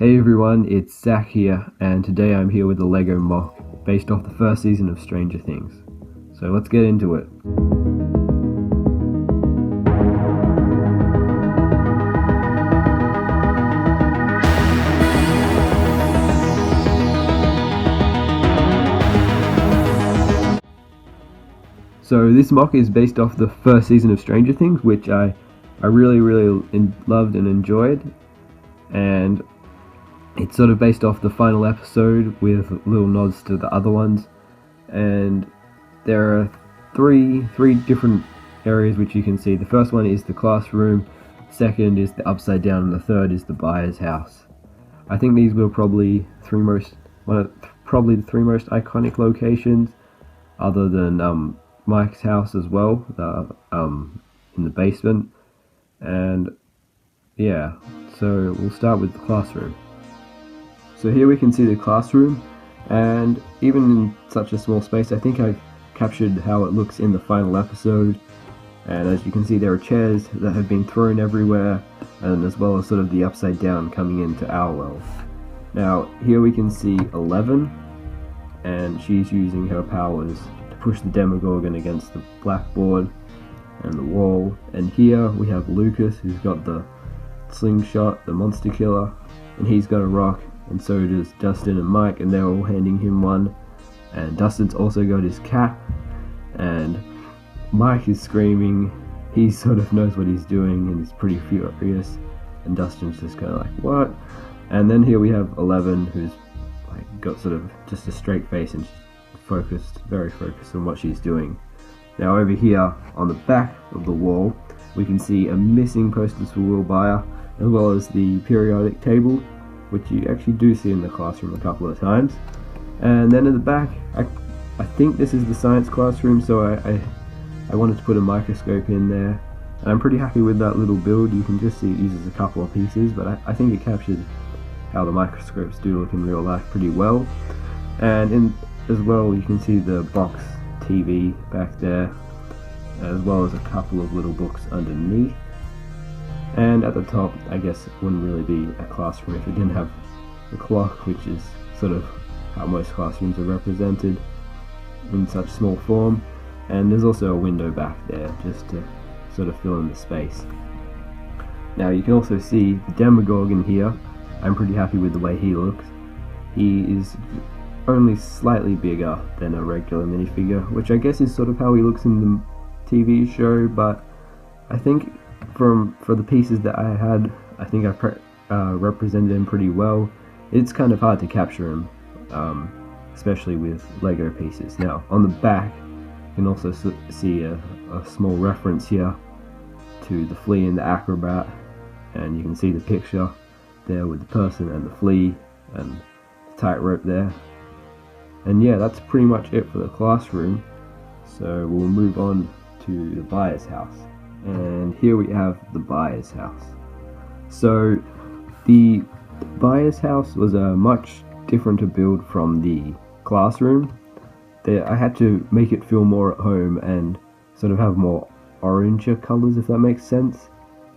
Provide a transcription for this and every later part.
Hey everyone, it's Zach here, and today I'm here with the Lego MOC, based off the first season of Stranger Things. So let's get into it. So this MOC is based off the first season of Stranger Things, which I really loved and enjoyed, and it's sort of based off the final episode with little nods to the other ones. And there are three different areas which you can see. The first one is the classroom, second is the upside down, and the third is the buyer's house. I think these were probably the three most iconic locations, other than Mike's house as well, in the basement. And yeah, so we'll start with the classroom. So here we can see the classroom, and even in such a small space, I think I've captured how it looks in the final episode. And as you can see, there are chairs that have been thrown everywhere, and as well as sort of the upside down coming into our world. Now here we can see 11, and she's using her powers to push the Demogorgon against the blackboard and the wall. And here we have Lucas, who's got the slingshot, the monster killer, and he's got a rock, and so does Dustin and Mike, and they're all handing him one. And Dustin's also got his cap, and Mike is screaming. He sort of knows what he's doing and he's pretty furious, and Dustin's just kind of like, what? And then here we have 11, who's like got sort of just a straight face, and she's very focused on what she's doing. Now over here on the back of the wall, we can see a missing posters for Will Buyer, as well as the periodic table, which you actually do see in the classroom a couple of times. And then in the back, I think this is the science classroom, so I wanted to put a microscope in there. And I'm pretty happy with that little build. You can just see it uses a couple of pieces, but I think it captured how the microscopes do look in real life pretty well. And as well, you can see the box TV back there, as well as a couple of little books underneath. And at the top, I guess it wouldn't really be a classroom if it didn't have the clock, which is sort of how most classrooms are represented in such small form. And there's also a window back there just to sort of fill in the space. Now you can also see the Demogorgon here. I'm pretty happy with the way he looks. He is only slightly bigger than a regular minifigure, which I guess is sort of how he looks in the TV show, but I think for the pieces that I had, I think I've represented him pretty well. It's kind of hard to capture him, especially with Lego pieces. Now on the back, you can also see a small reference here to the flea and the acrobat, and you can see the picture there with the person and the flea and the tightrope there. And yeah, that's pretty much it for the classroom. So we'll move on to the buyer's house. And here we have the buyer's house. So the buyer's house was a much different to build from the classroom. I had to make it feel more at home and sort of have more oranger colors, if that makes sense.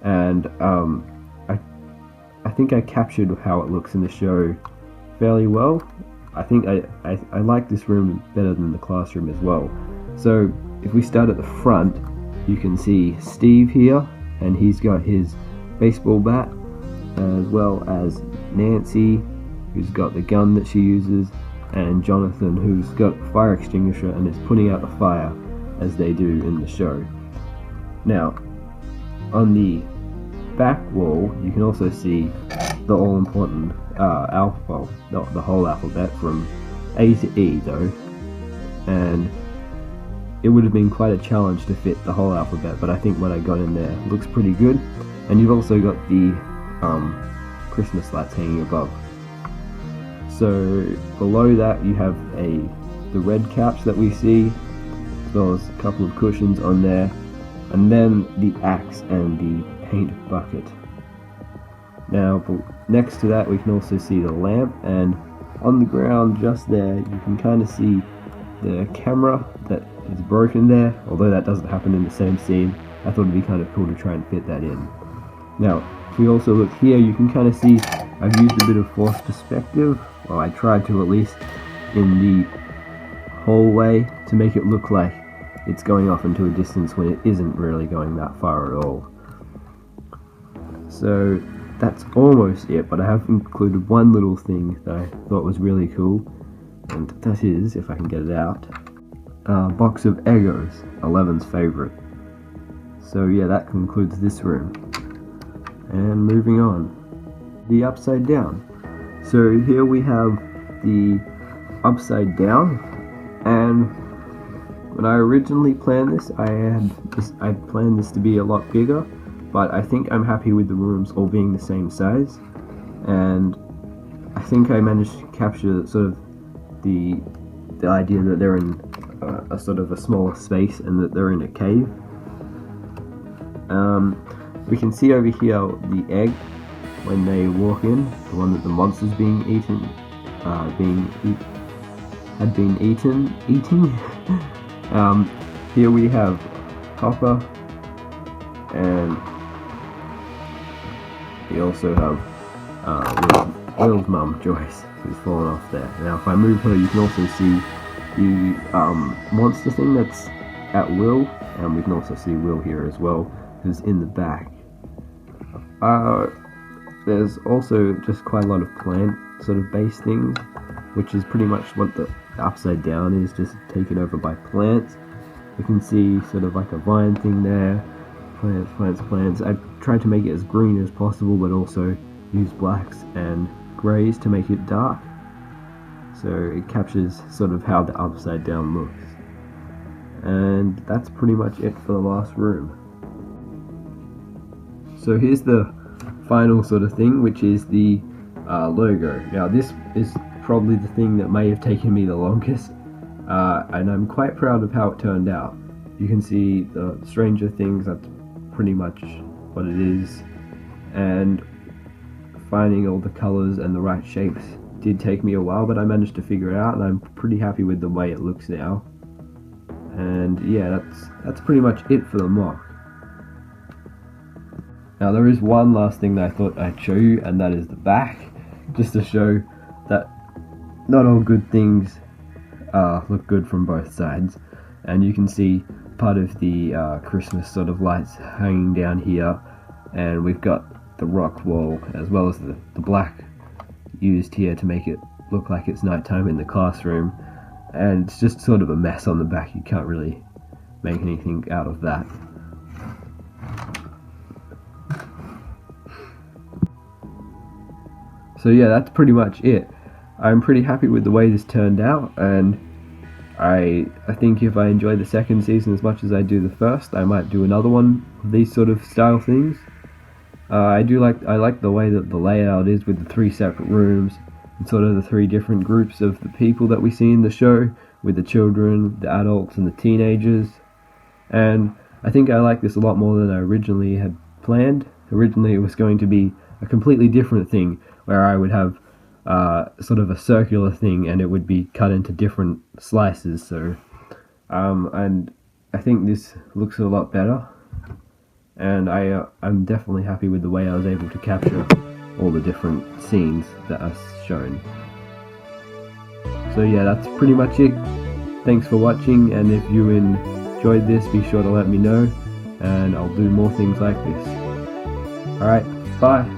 And I think I captured how it looks in the show fairly well. I think I like this room better than the classroom as well. So if we start at the front, you can see Steve here, and he's got his baseball bat, as well as Nancy, who's got the gun that she uses, and Jonathan, who's got a fire extinguisher and is putting out the fire as they do in the show. Now on the back wall, you can also see the all-important the whole alphabet from A to E though, and it would have been quite a challenge to fit the whole alphabet, but I think what I got in there looks pretty good. And you've also got the Christmas lights hanging above. So below that you have the red couch that we see, as well as a couple of cushions on there, and then the axe and the paint bucket. Now next to that we can also see the lamp, and on the ground just there you can kind of see the camera that is broken there, although that doesn't happen in the same scene. I thought it'd be kind of cool to try and fit that in. Now if we also look here, you can kind of see I've used a bit of forced perspective, well I tried to at least, in the hallway to make it look like it's going off into a distance when it isn't really going that far at all. So that's almost it, but I have included one little thing that I thought was really cool, and that is, if I can get it out, a box of Eggos, 11's favourite. So yeah, that concludes this room. And moving on, the upside down. So here we have the upside down, and when I originally planned this, I planned this to be a lot bigger, but I think I'm happy with the rooms all being the same size, and I think I managed to capture sort of the idea that they're in a sort of a smaller space and that they're in a cave. We can see over here the egg when they walk in, the one that the monster's being eating. Here we have Hopper, and we also have Will's mum, Joyce, who's fallen off there. Now if I move her, you can also see the monster thing that's at Will, and we can also see Will here as well, who's in the back. There's also just quite a lot of plant sort of base things, which is pretty much what the upside down is, just taken over by plants. You can see sort of like a vine thing there, plants. I've tried to make it as green as possible, but also use blacks and greys to make it dark, so it captures sort of how the upside down looks. And that's pretty much it for the last room. So here's the final sort of thing, which is the logo. Now this is probably the thing that may have taken me the longest, and I'm quite proud of how it turned out. You can see the Stranger Things, that's pretty much what it is, and finding all the colours and the right shapes did take me a while, but I managed to figure it out, and I'm pretty happy with the way it looks now. And yeah, that's pretty much it for the MOC. Now there is one last thing that I thought I'd show you, and that is the back, just to show that not all good things look good from both sides. And you can see part of the Christmas sort of lights hanging down here, and we've got the rock wall as well as the black used here to make it look like it's nighttime in the classroom, and it's just sort of a mess on the back. You can't really make anything out of that. So yeah, that's pretty much it. I'm pretty happy with the way this turned out, and I think if I enjoy the second season as much as I do the first, I might do another one of these sort of style things. I like the way that the layout is, with the 3 separate rooms and sort of the 3 different groups of the people that we see in the show, with the children, the adults, and the teenagers. And I think I like this a lot more than I originally had planned. Originally it was going to be a completely different thing, where I would have sort of a circular thing and it would be cut into different slices. So and I think this looks a lot better, and I'm definitely happy with the way I was able to capture all the different scenes that are shown. So yeah, that's pretty much it. Thanks for watching, and if you enjoyed this, be sure to let me know, and I'll do more things like this. Alright, bye!